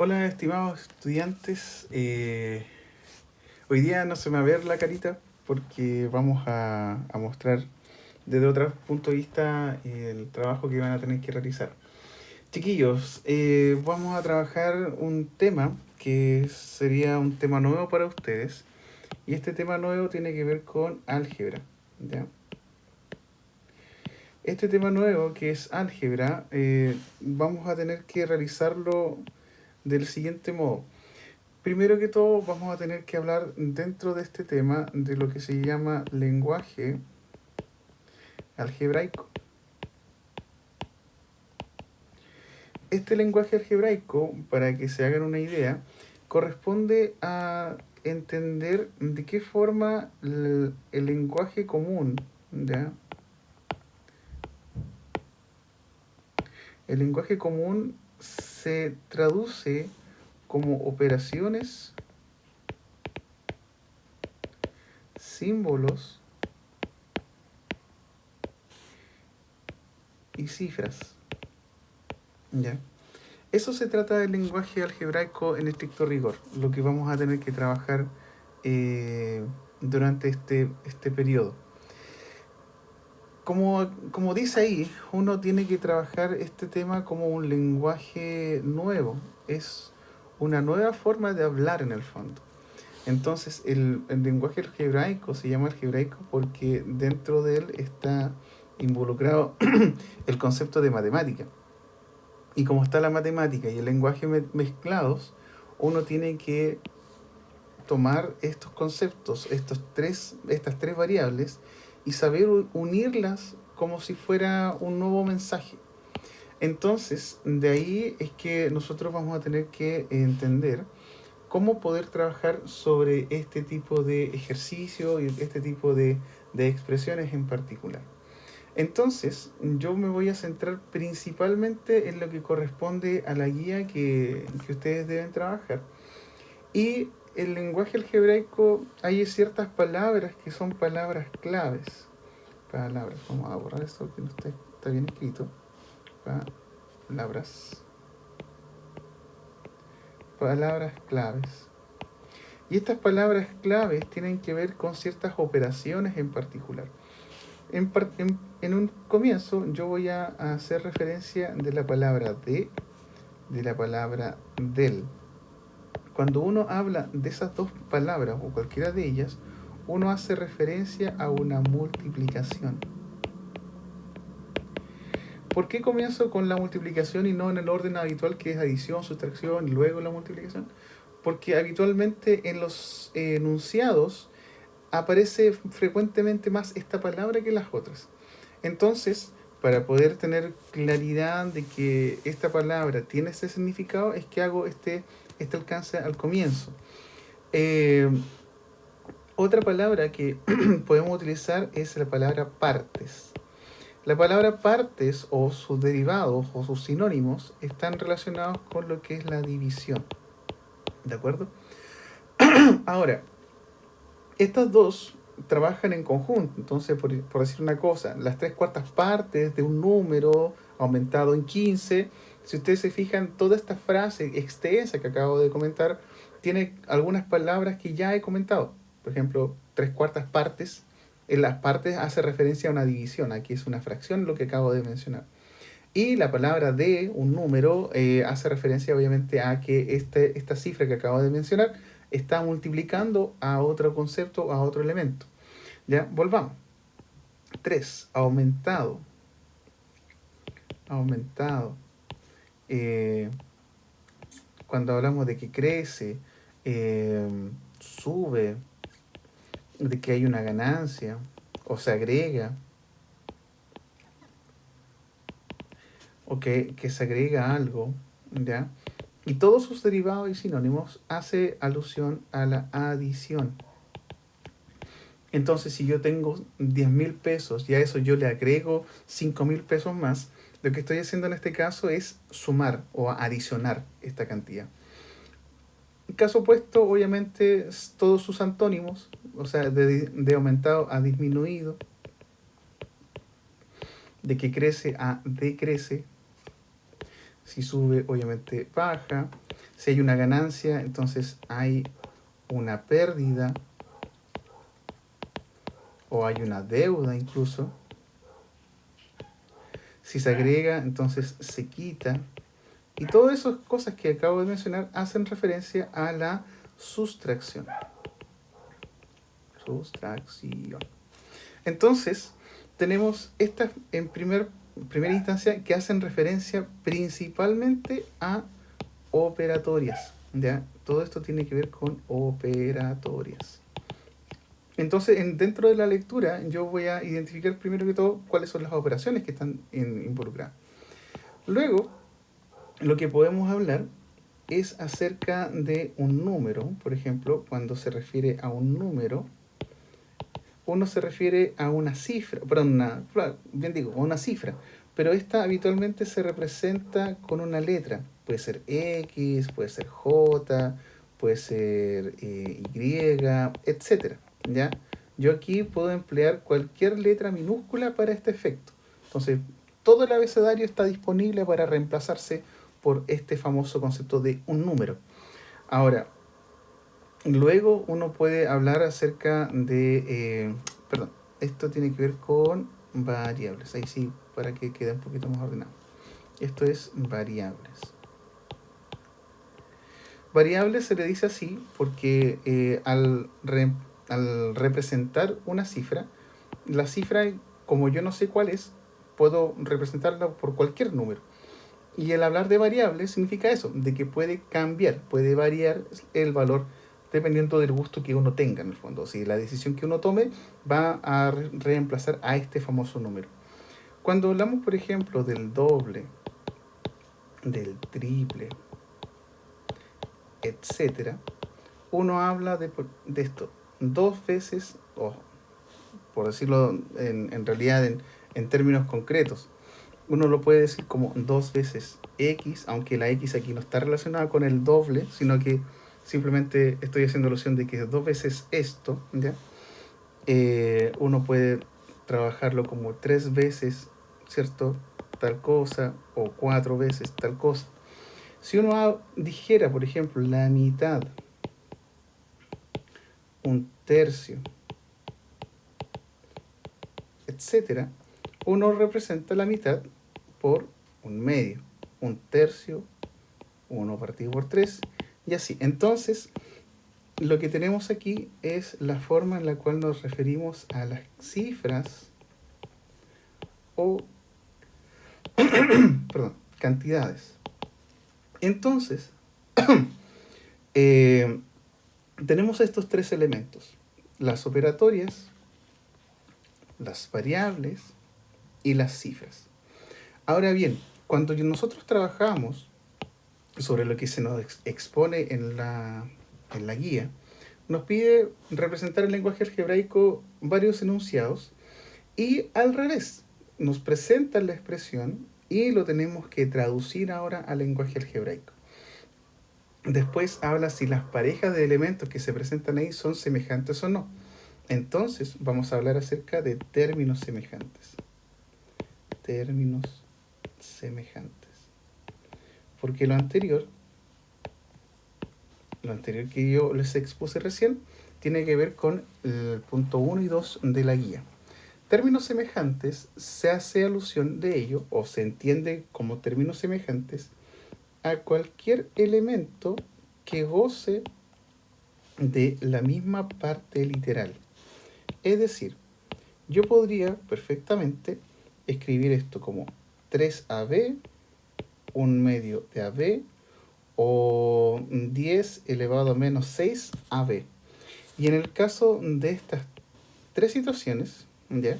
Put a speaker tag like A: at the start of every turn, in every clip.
A: Hola, estimados estudiantes. Hoy día no se me va a ver la carita porque vamos a mostrar desde otro punto de vista el trabajo que van a tener que realizar. Chiquillos, vamos a trabajar un tema que sería un tema nuevo para ustedes. Y este tema nuevo tiene que ver con álgebra. ¿Ya? Este tema nuevo, que es álgebra, vamos a tener que realizarlo del siguiente modo. Primero que todo, vamos a tener que hablar dentro de este tema de lo que se llama lenguaje algebraico. Este lenguaje algebraico, para que se hagan una idea, corresponde a entender de qué forma el lenguaje común, ¿ya? El lenguaje común se traduce como operaciones, símbolos y cifras, ¿ya? Eso se trata del lenguaje algebraico en estricto rigor, lo que vamos a tener que trabajar eh, durante este periodo. Como dice ahí, uno tiene que trabajar este tema como un lenguaje nuevo, es una nueva forma de hablar en el fondo. Entonces el lenguaje algebraico se llama algebraico porque dentro de él está involucrado el concepto de matemática. Y como está la matemática y el lenguaje mezclados, uno tiene que tomar estos conceptos, estas tres variables, y saber unirlas como si fuera un nuevo mensaje. Entonces, de ahí es que nosotros vamos a tener que entender cómo poder trabajar sobre este tipo de ejercicio y este tipo de expresiones en particular. Entonces, yo me voy a centrar principalmente en lo que corresponde a la guía que ustedes deben trabajar. Y el lenguaje algebraico hay ciertas palabras que son palabras claves. Palabras, vamos a borrar esto que no está bien escrito. Palabras. Palabras claves. Y estas palabras claves tienen que ver con ciertas operaciones en particular. En un comienzo yo voy a hacer referencia de la palabra de la palabra del. Cuando uno habla de esas dos palabras o cualquiera de ellas, uno hace referencia a una multiplicación. ¿Por qué comienzo con la multiplicación y no en el orden habitual que es adición, sustracción y luego la multiplicación? Porque habitualmente en los enunciados aparece frecuentemente más esta palabra que las otras. Entonces, para poder tener claridad de que esta palabra tiene este significado, es que hago este alcance al comienzo. Eh, Otra palabra que podemos utilizar es la palabra partes. La palabra partes o sus derivados o sus sinónimos están relacionados con lo que es la división. ¿De acuerdo? Ahora, estas dos trabajan en conjunto. Entonces, por decir una cosa, las 3/4 de un número aumentado en 15, si ustedes se fijan, toda esta frase extensa que acabo de comentar tiene algunas palabras que ya he comentado. Por ejemplo, 3/4. En las partes hace referencia a una división. Aquí es una fracción lo que acabo de mencionar. Y la palabra de un número hace referencia obviamente a que esta cifra que acabo de mencionar está multiplicando a otro concepto, a otro elemento. Ya, volvamos. 3 aumentado. Aumentado. Eh, Cuando hablamos de que crece, eh, sube, de que hay una ganancia, o se agrega, o que se agrega algo, ¿ya? Y todos sus derivados y sinónimos hace alusión a la adición. Entonces, si yo tengo 10.000 pesos y a eso yo le agrego 5.000 pesos más, lo que estoy haciendo en este caso es sumar o adicionar esta cantidad. En caso opuesto, obviamente, todos sus antónimos, o sea, de aumentado a disminuido, de que crece a decrece, si sube, obviamente baja, Si hay una ganancia, entonces hay una pérdida o hay una deuda incluso. Si se agrega, entonces se quita. Y todas esas cosas que acabo de mencionar hacen referencia a la sustracción. Sustracción. Entonces, tenemos estas en primera instancia que hacen referencia principalmente a operatorias. ¿Ya? Todo esto tiene que ver con operatorias. Entonces, dentro de la lectura, yo voy a identificar primero que todo cuáles son las operaciones que están involucradas. Luego, lo que podemos hablar es acerca de un número. Por ejemplo, cuando se refiere a un número, uno se refiere a una cifra, perdón, una cifra, pero esta habitualmente se representa con una letra. Puede ser X, puede ser J, puede ser Y, etcétera, ¿ya? Yo aquí puedo emplear cualquier letra minúscula para este efecto. Entonces, todo el abecedario está disponible para reemplazarse por este famoso concepto de un número. Ahora, luego uno puede hablar acerca de... perdón, esto tiene que ver con variables. Ahí sí, para que quede un poquito más ordenado. Esto es variables. Variable se le dice así porque al representar una cifra, la cifra, como yo no sé cuál es, puedo representarla por cualquier número. Y el hablar de variable significa eso, de que puede cambiar, puede variar el valor dependiendo del gusto que uno tenga en el fondo. Si la decisión que uno tome va a reemplazar a este famoso número. Cuando hablamos, por ejemplo, del doble, del triple, etcétera, uno habla de esto dos veces, o por decirlo en realidad en términos concretos, uno lo puede decir como dos veces x, aunque la x aquí no está relacionada con el doble, sino que simplemente estoy haciendo alusión de que es dos veces esto, ¿ya? Uno puede trabajarlo como tres veces, ¿cierto? Tal cosa, o cuatro veces tal cosa. Si uno dijera, por ejemplo, la mitad, un tercio, etcétera, uno representa la mitad por un medio, un tercio, 1 partido por 3, y así. Entonces, lo que tenemos aquí es la forma en la cual nos referimos a las cifras o perdón, cantidades. Entonces, tenemos estos tres elementos: las operatorias, las variables y las cifras. Ahora bien, cuando nosotros trabajamos sobre lo que se nos expone en la guía, nos pide representar en lenguaje algebraico varios enunciados y al revés, nos presenta la expresión y lo tenemos que traducir ahora al lenguaje algebraico. Después habla si las parejas de elementos que se presentan ahí son semejantes o no. Entonces vamos a hablar acerca de términos semejantes. Términos semejantes. Porque lo anterior que yo les expuse recién tiene que ver con el punto 1 y 2 de la guía. Términos semejantes, se hace alusión de ello o se entiende como términos semejantes a cualquier elemento que goce de la misma parte literal. Es decir, yo podría perfectamente escribir esto como 3AB, un medio de AB, o 10 elevado a menos 6 AB. Y en el caso de estas tres situaciones, ¿ya?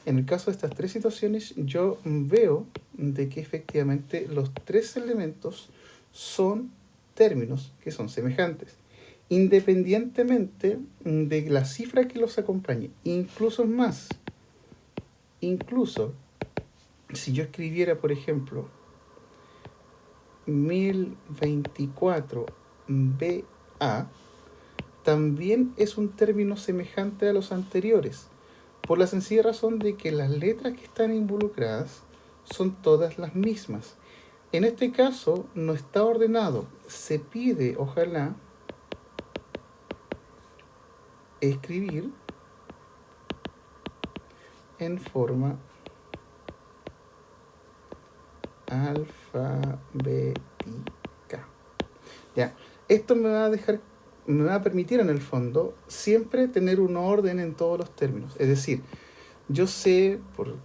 A: En el caso de estas tres situaciones, yo veo de que efectivamente los tres elementos son términos que son semejantes, independientemente de la cifra que los acompañe. Incluso más, incluso si yo escribiera, por ejemplo, 1024 BA, también es un término semejante a los anteriores, por la sencilla razón de que las letras que están involucradas son todas las mismas. En este caso no está ordenado. Se pide, ojalá, escribir en forma alfabética. Ya, esto me va a permitir en el fondo siempre tener un orden en todos los términos. Es decir, yo sé por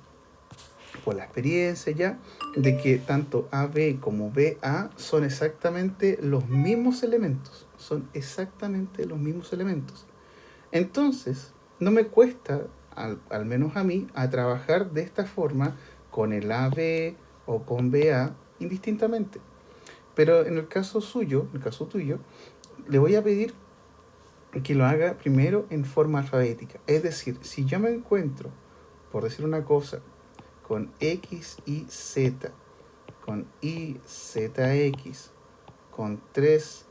A: la experiencia ya de que tanto AB como BA son exactamente los mismos elementos. Son exactamente los mismos elementos. Entonces, no me cuesta, al menos a mí, a trabajar de esta forma con el AB o con BA indistintamente. Pero en el caso suyo, en el caso tuyo, le voy a pedir que lo haga primero en forma alfabética. Es decir, si yo me encuentro, por decir una cosa, con X y Z, con Y, Z, X, con 3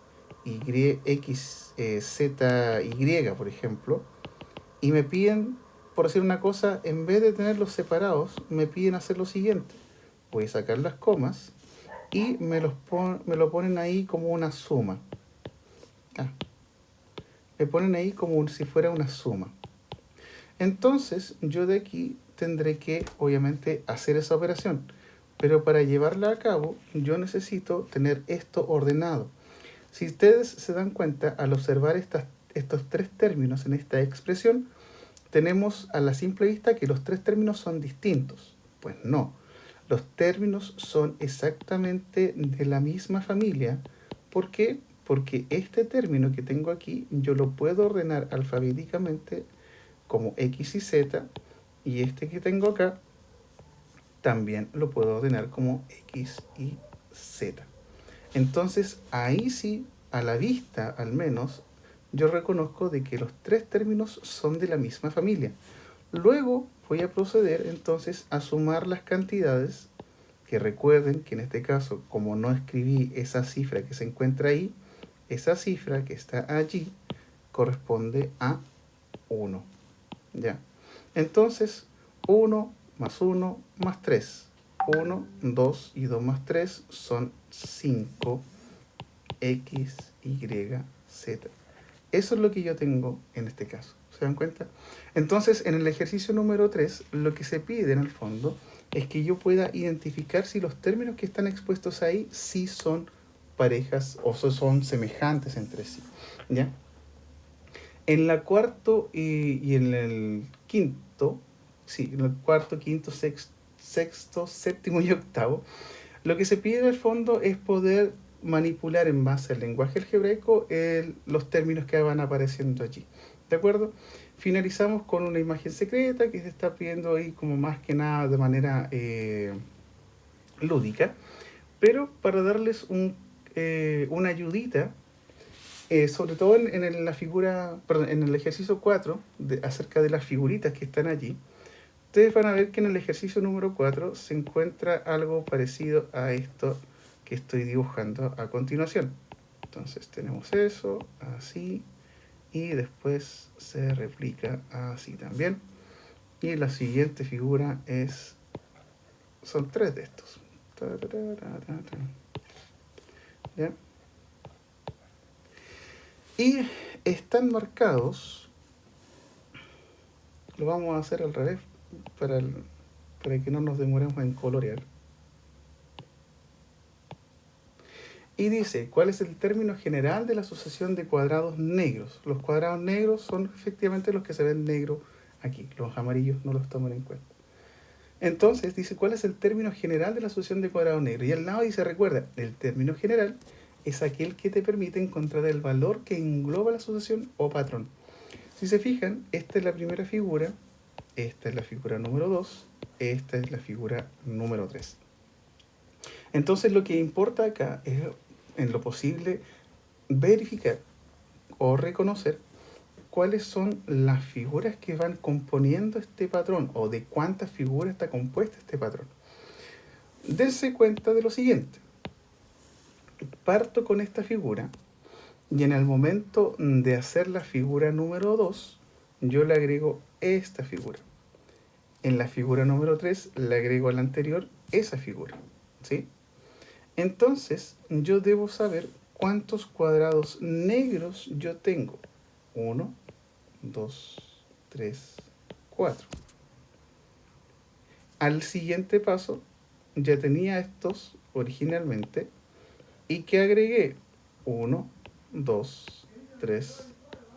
A: Y, X, Z, Y, por ejemplo, y me piden, por decir una cosa, en vez de tenerlos separados, me piden hacer lo siguiente. Voy a sacar las comas y me lo ponen ahí como una suma. Ah, me ponen ahí como si fuera una suma. Entonces, yo de aquí tendré que, obviamente, hacer esa operación. Pero para llevarla a cabo, yo necesito tener esto ordenado. Si ustedes se dan cuenta, al observar estos tres términos en esta expresión, tenemos a la simple vista que los tres términos son distintos. Pues no, los términos son exactamente de la misma familia. ¿Por qué? Porque este término que tengo aquí yo lo puedo ordenar alfabéticamente como X y Z, y este que tengo acá también lo puedo ordenar como X y Z. Entonces ahí sí, a la vista al menos, yo reconozco de que los tres términos son de la misma familia. Luego voy a proceder entonces a sumar las cantidades, que recuerden que en este caso, como no escribí esa cifra que se encuentra ahí, esa cifra que está allí corresponde a 1. ¿Ya? Entonces, 1 más 1 más 3. 1, 2 y 2 más 3 son 5. X, Y, Z. Eso es lo que yo tengo en este caso. ¿Se dan cuenta? Entonces, en el ejercicio número 3, lo que se pide en el fondo es que yo pueda identificar si los términos que están expuestos ahí sí son parejas o son semejantes entre sí. ¿Ya? En la cuarto y en el quinto, sí, en el cuarto, quinto, sexto, séptimo y octavo, lo que se pide en el fondo es poder manipular en base al lenguaje algebraico los términos que van apareciendo allí. ¿De acuerdo? Finalizamos con una imagen secreta que se está pidiendo ahí como más que nada de manera lúdica, pero para darles una ayudita, sobre todo en la figura, perdón, en el ejercicio 4, acerca de las figuritas que están allí. Ustedes van a ver que en el ejercicio número 4 se encuentra algo parecido a esto que estoy dibujando a continuación. Entonces tenemos eso, así, y después se replica así también. Y la siguiente figura son tres de estos. ¿Ya? Y están marcados, lo vamos a hacer al revés para, para que no nos demoremos en colorear. Y dice, ¿cuál es el término general de la asociación de cuadrados negros? Los cuadrados negros son efectivamente los que se ven negros aquí. Los amarillos no los toman en cuenta. Entonces dice, ¿cuál es el término general de la asociación de cuadrados negros? Y al lado dice, recuerda, el término general es aquel que te permite encontrar el valor que engloba la asociación o patrón. Si se fijan, esta es la primera figura, esta es la figura número 2, esta es la figura número 3. Entonces lo que importa acá es, en lo posible, verificar o reconocer cuáles son las figuras que van componiendo este patrón o de cuántas figuras está compuesta este patrón. Dense cuenta de lo siguiente. Parto con esta figura y en el momento de hacer la figura número 2, yo le agrego esta figura. En la figura número 3 le agrego a la anterior esa figura, ¿sí? Entonces, yo debo saber cuántos cuadrados negros yo tengo. 1, 2, 3, 4. Al siguiente paso, ya tenía estos originalmente y que agregué 1, 2, 3,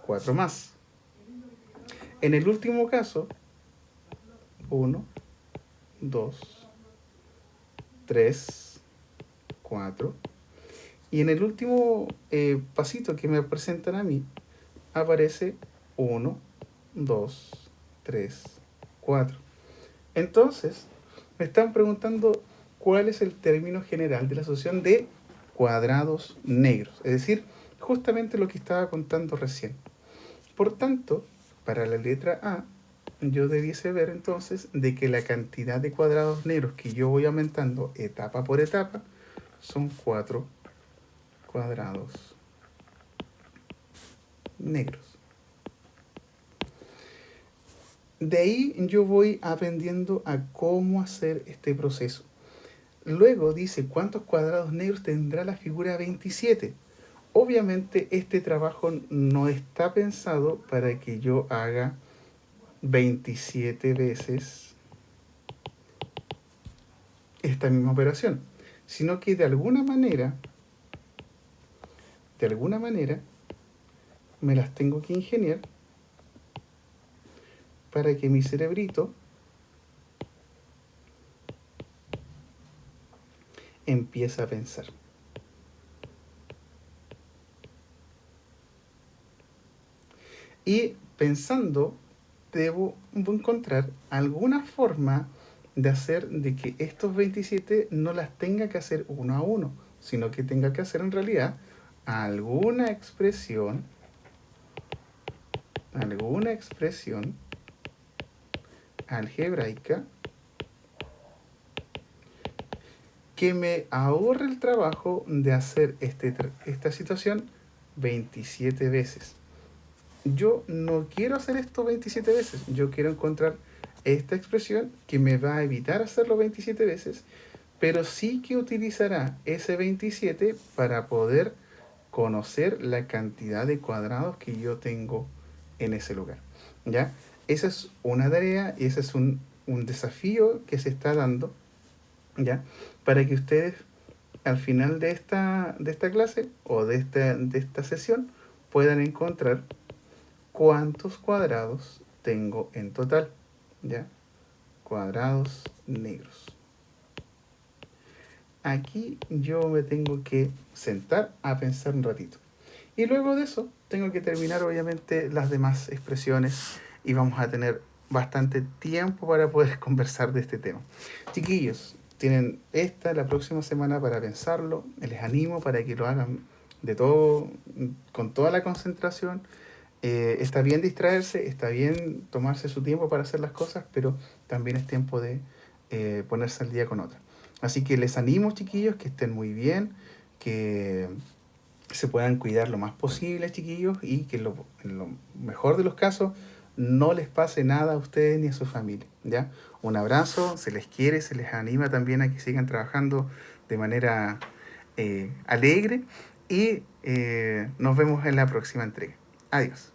A: 4 más. En el último caso, 1, 2, 3, 4. Y en el último pasito que me presentan a mí, aparece 1, 2, 3, 4. Entonces, me están preguntando cuál es el término general de la asociación de cuadrados negros. Es decir, justamente lo que estaba contando recién. Por tanto, para la letra A, yo debiese ver entonces de que la cantidad de cuadrados negros que yo voy aumentando etapa por etapa son 4 cuadrados negros. De ahí yo voy aprendiendo a cómo hacer este proceso. Luego dice cuántos cuadrados negros tendrá la figura 27. Obviamente este trabajo no está pensado para que yo haga 27 veces esta misma operación, sino que de alguna manera, me las tengo que ingeniar para que mi cerebrito empiece a pensar. Y pensando, debo encontrar alguna forma de hacer de que estos 27 no las tenga que hacer uno a uno, sino que tenga que hacer en realidad alguna expresión algebraica que me ahorre el trabajo de hacer esta situación 27 veces. Yo no quiero hacer esto 27 veces, yo quiero encontrar esta expresión que me va a evitar hacerlo 27 veces, pero sí que utilizará ese 27 para poder conocer la cantidad de cuadrados que yo tengo en ese lugar. ¿Ya? Esa es una tarea y ese es un desafío que se está dando, ¿ya? Para que ustedes al final de esta clase o de esta sesión puedan encontrar cuántos cuadrados tengo en total, ¿ya? Cuadrados negros. Aquí yo me tengo que sentar a pensar un ratito. Y luego de eso tengo que terminar obviamente las demás expresiones y vamos a tener bastante tiempo para poder conversar de este tema. Chiquillos, tienen la próxima semana para pensarlo. Les animo para que lo hagan de todo, con toda la concentración. Está bien distraerse, está bien tomarse su tiempo para hacer las cosas, pero también es tiempo de ponerse al día con otras. Así que les animo, chiquillos, que estén muy bien, que se puedan cuidar lo más posible, chiquillos, y que en lo mejor de los casos no les pase nada a ustedes ni a su familia, ¿ya? Un abrazo, se les quiere, se les anima también a que sigan trabajando de manera alegre y nos vemos en la próxima entrega. Adiós.